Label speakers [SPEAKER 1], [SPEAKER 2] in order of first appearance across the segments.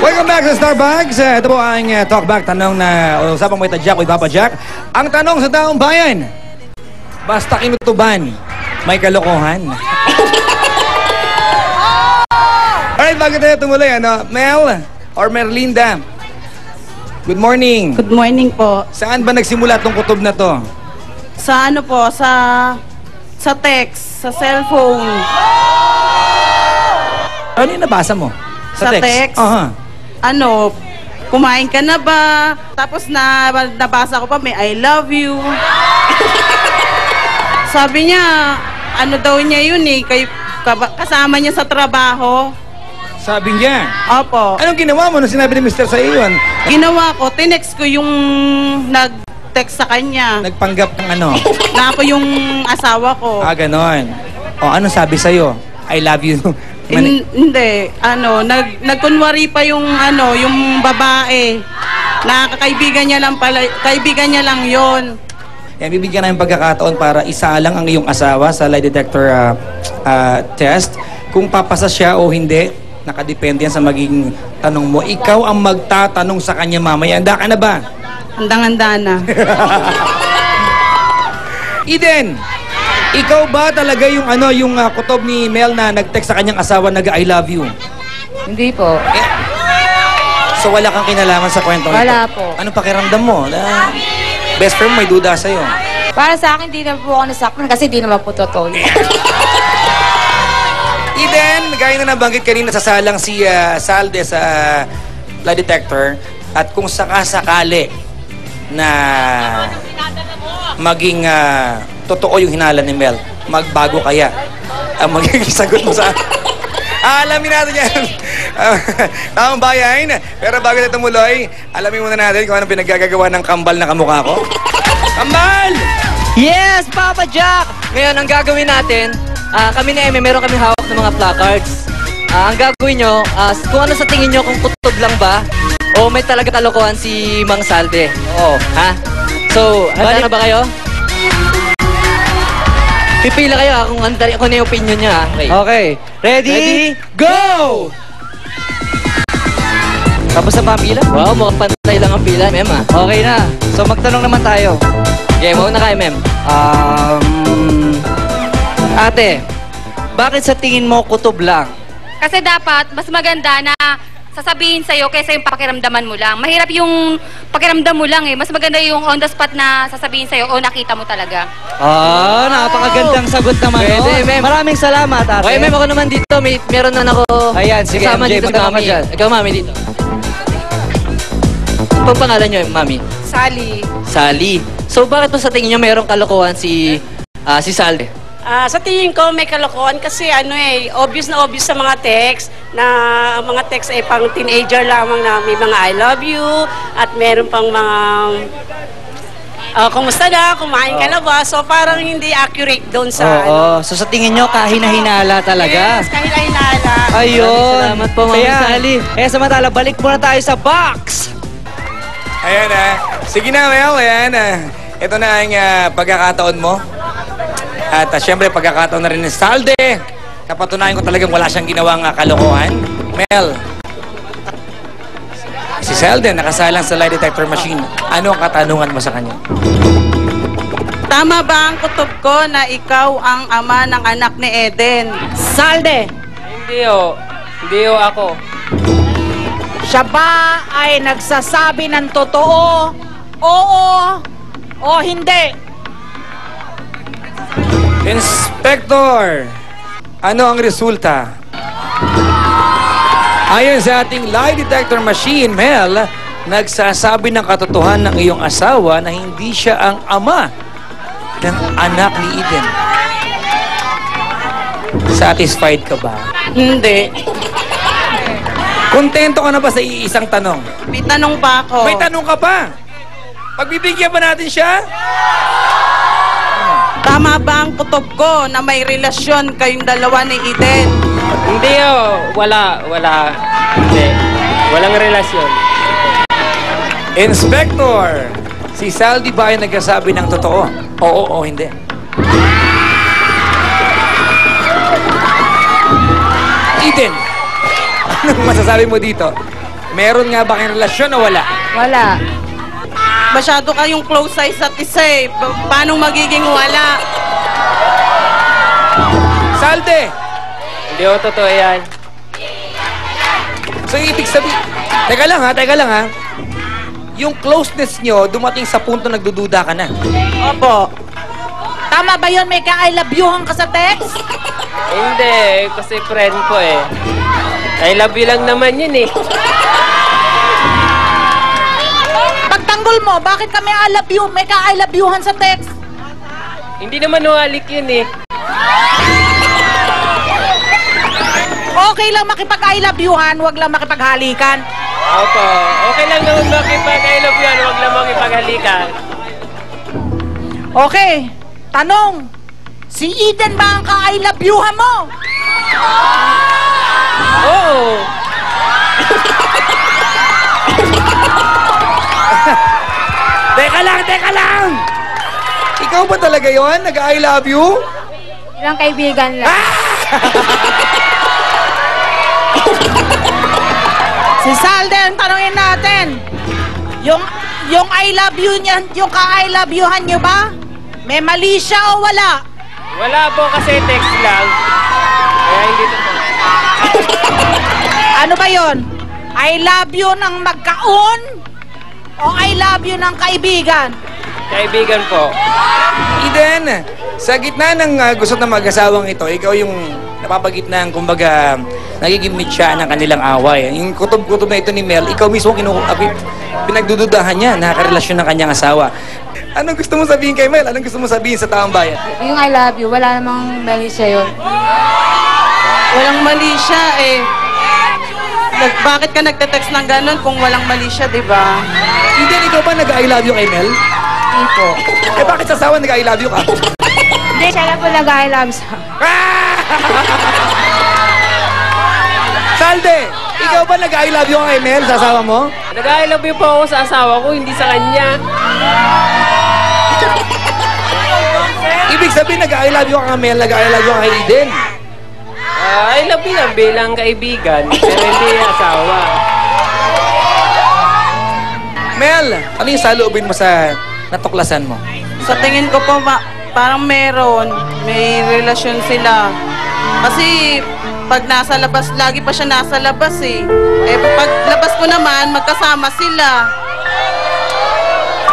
[SPEAKER 1] Welcome back sa Starbucks. Ito po ang talkback tanong na usapang may tadyak with Papa Jack. Ang tanong sa taong bayan, basta kinutuban, may kalokohan. Alright, bago tayo tumuloy, Mel or Merlinda? Good morning.
[SPEAKER 2] Good morning po.
[SPEAKER 1] Saan ba nagsimula tong kutob na to?
[SPEAKER 2] Sa ano po, sa text, sa cellphone.
[SPEAKER 1] Ano yung nabasa mo?
[SPEAKER 2] Sa text? Ano, kumain ka na ba? Tapos nabasa ko pa, may I love you. Sabi niya, ano daw niya yun eh, kasama niya sa trabaho.
[SPEAKER 1] Sabi niya?
[SPEAKER 2] Opo.
[SPEAKER 1] Anong ginawa mo nung sinabi ni Mr. sa iyo yun?
[SPEAKER 2] Ginawa ko, tinext ko yung nag-text sa kanya.
[SPEAKER 1] Nagpanggap ng ano?
[SPEAKER 2] Na ako yung asawa ko.
[SPEAKER 1] Ganon. O, ano sabi sa'yo? I love you.
[SPEAKER 2] Hindi, nagkunwari pa yung yung babae. Na kaibigan niya lang pala, kaibigan niya lang 'yon.
[SPEAKER 1] Yan, bibigyan namin pagkakataon para isa lang ang iyong asawa sa lie detector test. Kung papasa siya o hindi, nakadepende yan sa magiging tanong mo. Ikaw ang magtatanong sa kanya mamaya. Handa ka na ba?
[SPEAKER 2] Handang-handa na.
[SPEAKER 1] Eden, ikaw ba talaga yung yung kutob ni Mel na nag-text sa kanyang asawa nag-I love you?
[SPEAKER 3] Hindi po.
[SPEAKER 1] So wala kang kinalaman sa kwento nito?
[SPEAKER 3] Wala po.
[SPEAKER 1] Ano pakiramdam mo? Best friend may duda sa'yo.
[SPEAKER 3] Para sa akin, di na po ako nasaktan kasi di naman po totoo.
[SPEAKER 1] Eden, gaya na nabanggit kanina, sasalang si Salde sa lie detector. At kung sakasakali na maging totoo yung hinala ni Mel, magbago kaya ang magiging sagot mo sa... alamin natin yan. Taong bayan. Pero bago na tumuloy, alamin muna natin kung anong pinaggagawa ng kambal na kamukha ko. Kambal!
[SPEAKER 4] Yes, Papa Jack! Ngayon, ang gagawin natin, kami ni Eme, meron kami hawak ng mga placards. Ang gagawin nyo, kung ano sa tingin nyo, kung kutob lang ba, o may talaga kalokohan si Mang Salde. Oo. Ha? So, handa na ba kayo? Pipila kayo kung ano yung opinion niya. Okay. Ready? Go! Tapos na ba ang pila? Wow, mukhang pantay lang ang pila, Mem. Okay na. So, magtanong naman tayo. Okay, mauna kayo, Mem. Ate, bakit sa tingin mo kutob lang?
[SPEAKER 5] Kasi dapat, mas maganda na sasabihin sa'yo kaysa yung pakiramdaman mo lang. Mahirap yung pakiramdam mo lang eh. Mas maganda yung on the spot na sasabihin sa'yo, o nakita mo talaga.
[SPEAKER 4] Napakagandang sagot naman. Pwede, Mem. Maraming salamat, ate. Okay, Mem, ako naman dito. Meron na ako. Ayan, sige, MJ, dito sa Mami. Ikaw, Mami, dito. Ano pang pangalan nyo, Mami?
[SPEAKER 2] Sally.
[SPEAKER 4] Sally. So, bakit po sa tingin nyo mayroong kalokohan si Salde?
[SPEAKER 6] Sa tingin ko may kalokohan kasi obvious na obvious sa mga text na mga text ay pang teenager lamang na may mga I love you at meron pang mga kumusta na, kumain ka na ba? So parang hindi accurate doon sa
[SPEAKER 4] So sa tingin nyo kahina-hinala talaga?
[SPEAKER 6] Yes, kahina-hinala.
[SPEAKER 4] Ayun. Salamat po, Mami Sally. Samantala, balik muna tayo sa box.
[SPEAKER 1] Ayan sige na, Mel. Ayan ito na ang pagkakataon mo. At syempre, pagkakataon na rin ni Salde. Napatunayan ko talagang wala siyang ginawang kalokohan. Mel, si Salde nakasalang sa lie detector machine. Ano ang katanungan mo sa kanya?
[SPEAKER 2] Tama ba ang kutob ko na ikaw ang ama ng anak ni Eden?
[SPEAKER 4] Salde!
[SPEAKER 7] Hindi ako.
[SPEAKER 8] Siya ba ay nagsasabi ng totoo? Oo o hindi?
[SPEAKER 1] Inspector, ano ang resulta? Ayon sa ating lie detector machine, Mel, nagsasabi ng katotohanan ng iyong asawa na hindi siya ang ama ng anak ni Eden. Satisfied ka ba?
[SPEAKER 2] Hindi.
[SPEAKER 1] Kontento ka na ba sa isang tanong?
[SPEAKER 2] May tanong pa ako.
[SPEAKER 1] May tanong ka pa? Pagbibigyan ba natin siya?
[SPEAKER 2] Tama ba ang kutob ko na may relasyon kayong dalawa ni Eden?
[SPEAKER 7] Hindi wala. Hindi. Walang relasyon.
[SPEAKER 1] Inspector, si Saldi ba ay nagsasabi ng totoo? Oo o hindi? Anong masasabi mo dito? Meron nga ba kayong relasyon o wala?
[SPEAKER 3] Wala.
[SPEAKER 2] Masyado kayong close sa isa't isa eh. Paano magiging wala?
[SPEAKER 1] Salde!
[SPEAKER 7] Hindi ko totoo yan.
[SPEAKER 1] So, ibig sabihin... Teka lang ha. Yung closeness nyo, dumating sa punto nagdududa ka na.
[SPEAKER 8] Opo. Tama ba yun? May ka-I love you-han ka sa text?
[SPEAKER 7] Hindi, kasi friend ko eh. I love you lang naman yun eh.
[SPEAKER 8] Pagtanggol mo, bakit kami I love you? May ka-I love you-han sa text?
[SPEAKER 7] Hindi naman walik yun eh.
[SPEAKER 8] Okay lang makipag-I love you-han, wag lang makipaghalikan.
[SPEAKER 7] Opo, okay lang naman makipag-I love you, huwag lang makipaghalikan.
[SPEAKER 8] Okay, tanong. Si Eden ba ang ka-I love you-han mo?
[SPEAKER 7] Oo.
[SPEAKER 1] Teka lang! Ikaw ba talaga yon? Nag-I love you?
[SPEAKER 3] Ilang kaibigan lang.
[SPEAKER 8] Si Salde, ang tanongin natin. Yung I love you niyan, yung ka-I love you-han niyo ba? May mali siya o wala?
[SPEAKER 7] Wala po kasi text lang. Kaya hindi totoo.
[SPEAKER 8] Ano ba yon? I love you ng magkaon? O I love you ng kaibigan?
[SPEAKER 7] Kaibigan po.
[SPEAKER 1] Eden, sa gitna ng gusto ng mag-asawang ito, ikaw yung napapagitna ng, kumbaga, nagiging mitya ng kanilang away. Yung kutob-kutob na ito ni Mel, ikaw mismo pinagdududahan niya, nakakarelasyon ng kanyang asawa. Anong gusto mo sabihin kay Mel? Anong gusto mo sabihin sa taong bayan?
[SPEAKER 3] Yung I love you, wala namang mali siya yun.
[SPEAKER 2] Walang mali siya eh. Bakit ka nagte-text ng ganun kung walang mali siya, di ba?
[SPEAKER 1] Eden, ikaw ba nag-I love you kay Mel?
[SPEAKER 3] Hindi po.
[SPEAKER 1] Eh bakit sa asawa nag-I love you ka?
[SPEAKER 3] Hindi, siya lang po nag-I love sa...
[SPEAKER 1] Salde, ikaw ba nag-I love you kay Mel sa asawa mo?
[SPEAKER 7] Nag-I love you po ako sa asawa ko, hindi sa kanya.
[SPEAKER 1] Ibig sabihin nag-I love you kay Mel, nag-I love you kay Eden.
[SPEAKER 7] I love you lang bilang kaibigan, pero hindi asawa.
[SPEAKER 1] Mel, ano yung saloobin mo sa natuklasan mo?
[SPEAKER 2] Sa tingin ko po, parang may relasyon sila. Kasi pag nasa labas, lagi pa siya nasa labas eh. Eh pag labas ko naman, magkasama sila.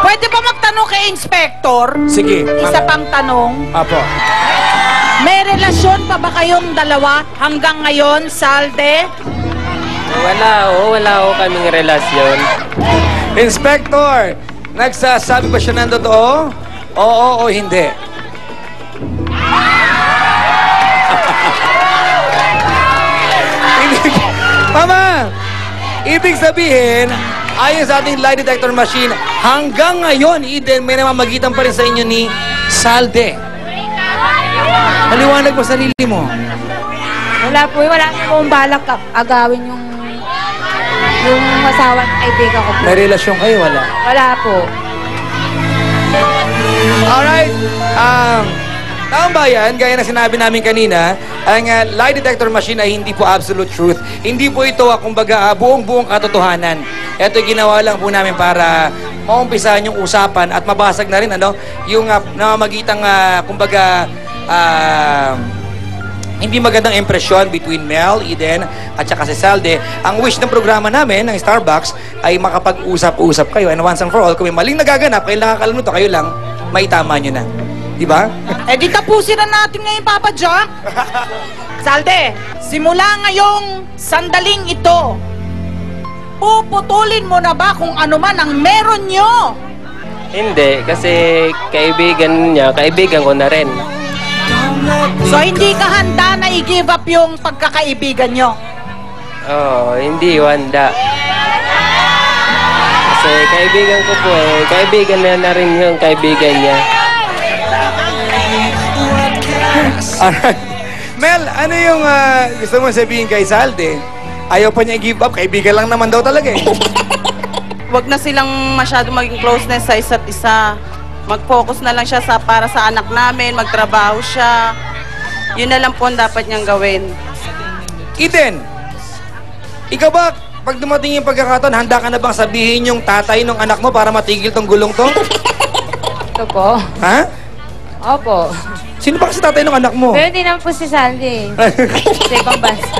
[SPEAKER 8] Pwede ba magtanong kay Inspector?
[SPEAKER 1] Sige.
[SPEAKER 8] Isa pang tanong.
[SPEAKER 1] Apo.
[SPEAKER 8] May relasyon pa ba kayong dalawa hanggang ngayon, Salde?
[SPEAKER 7] Wala kaming relasyon.
[SPEAKER 1] Inspector, nagsasabi ba siya ng totoo? Oo o hindi? Mama, ibig sabihin, ayon sa ating lie detector machine, hanggang ngayon, Eden, may namamagitan pa rin sa inyo ni Salde. Maliwanag mo sarili mo.
[SPEAKER 3] Wala po, wala pong balak agawin yung asawa ng kaibigan ko po.
[SPEAKER 1] May relasyon kayo, wala?
[SPEAKER 3] Wala po.
[SPEAKER 1] Alright. Taong bayan, gaya na sinabi namin kanina, ang lie detector machine ay hindi po absolute truth. Hindi po ito, kumbaga, buong-buong katotohanan. Ito ginawa lang po namin para maumpisahan yung usapan at mabasag na rin, yung namamagitang, kumbaga, hindi magandang impresyon between Mel, Eden, at saka si Salde. Ang wish ng programa namin, ng Starbucks, ay makapag-usap-usap kayo. And once and for all, kung may maling nagaganap, kayo nakakalanuto, kayo lang, maitama nyo na. Diba?
[SPEAKER 8] Eh di tapusin na natin ngayon, Papa Jack. Salde, simula ngayong sandaling ito, puputulin mo na ba kung ano man ang meron nyo?
[SPEAKER 7] Hindi, kasi kaibigan niya, kaibigan ko na rin.
[SPEAKER 8] So hindi ka handa na i-give up yung pagkakaibigan nyo?
[SPEAKER 7] Oo, hindi wanda. Kasi kaibigan ko po eh, kaibigan na rin yung kaibigan niya.
[SPEAKER 1] Alright. Mel, ano yung gusto mo sabihin kay Salde? Ayaw pa niya i-give up, kaibigan lang naman daw talaga eh.
[SPEAKER 2] Huwag na silang masyado maging closeness sa isa't isa. Mag-focus na lang siya para sa anak namin, magtrabaho siya. Yun na lang po ang dapat niyang gawin.
[SPEAKER 1] Eden, Ikaw ba, pag dumating yung pagkakataon, handa ka na bang sabihin yung tatay ng anak mo para matigil tong gulong to?
[SPEAKER 3] Ito po.
[SPEAKER 1] Ha?
[SPEAKER 3] Opo.
[SPEAKER 1] Sino ba kasi tatay ng anak mo?
[SPEAKER 3] Pero hindi naman po si Sandy. Sa ibang bansa.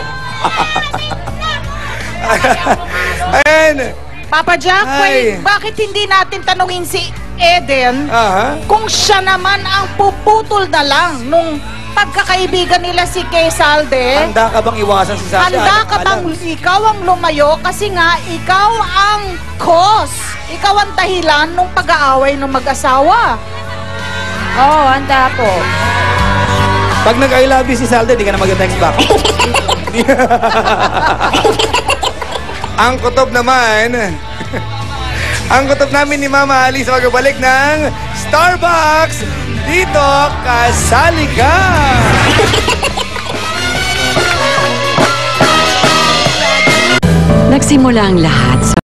[SPEAKER 1] Ayan.
[SPEAKER 8] Papa Jack,
[SPEAKER 1] Ay.
[SPEAKER 8] bakit hindi natin tanungin si Eden
[SPEAKER 1] Aha.
[SPEAKER 8] kung siya naman ang puputol na lang nung pagkakaibigan nila si Kay Salde?
[SPEAKER 1] Handa ka bang iwasan si Sasha?
[SPEAKER 8] Handa ka bang ikaw ang lumayo kasi nga ikaw ang cause. Ikaw ang dahilan nung pag-aaway ng mag-asawa.
[SPEAKER 3] Oo, handa po.
[SPEAKER 1] Pag nag-I love you si Salde, di ka na mag-text back. Ang kutob naman, ang kutob namin ni Mama Ali sa magbabalik ng Starbucks. Dito, kasali ka!
[SPEAKER 9] Nagsimula ang lahat sa